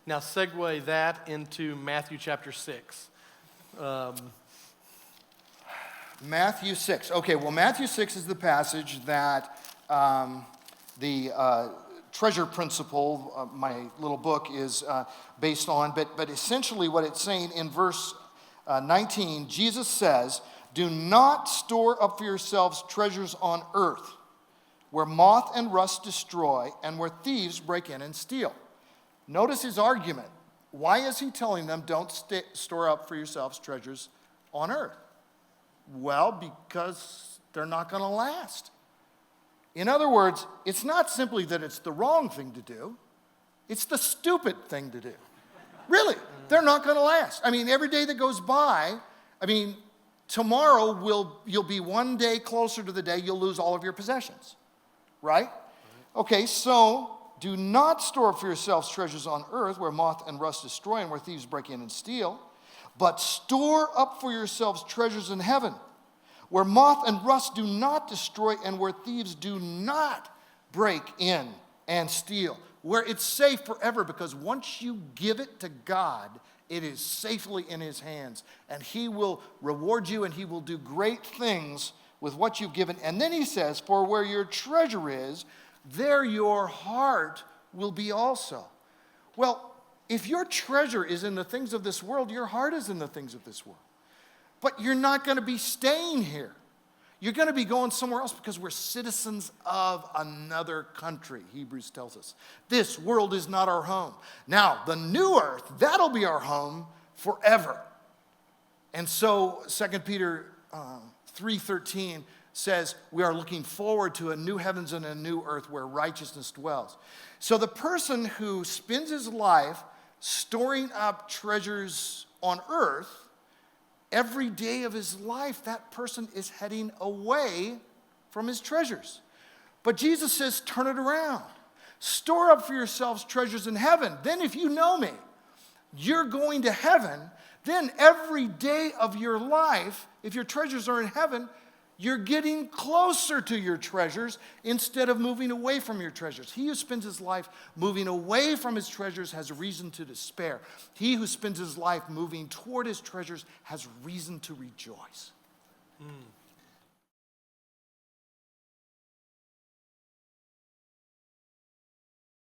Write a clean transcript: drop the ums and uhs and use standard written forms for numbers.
Now segue that into Matthew chapter 6. Matthew 6. Okay, well, Matthew 6 is the passage that the treasure principle, my little book, is based on. But essentially what it's saying in verse 19, Jesus says, "Do not store up for yourselves treasures on earth, where moth and rust destroy, and where thieves break in and steal." Notice his argument. Why is he telling them don't store up for yourselves treasures on earth? Well, because they're not going to last. In other words, it's not simply that it's the wrong thing to do, it's the stupid thing to do. Really, they're not going to last. I mean, every day that goes by, tomorrow you'll be one day closer to the day you'll lose all of your possessions, right? Okay, so do not store for yourselves treasures on earth where moth and rust destroy and where thieves break in and steal, but store up for yourselves treasures in heaven, where moth and rust do not destroy and where thieves do not break in and steal, where it's safe forever, because once you give it to God, it is safely in his hands, and he will reward you and he will do great things with what you've given. And then he says, for where your treasure is, there your heart will be also. Well, if your treasure is in the things of this world, your heart is in the things of this world. But you're not going to be staying here. You're going to be going somewhere else, because we're citizens of another country, Hebrews tells us. This world is not our home. Now, the new earth, that'll be our home forever. And so 2 Peter 3:13 says we are looking forward to a new heavens and a new earth where righteousness dwells. So the person who spends his life storing up treasures on earth, every day of his life, that person is heading away from his treasures. But Jesus says, turn it around. Store up for yourselves treasures in heaven. Then if you know me, you're going to heaven. Then every day of your life, if your treasures are in heaven, you're getting closer to your treasures instead of moving away from your treasures. He who spends his life moving away from his treasures has reason to despair. He who spends his life moving toward his treasures has reason to rejoice.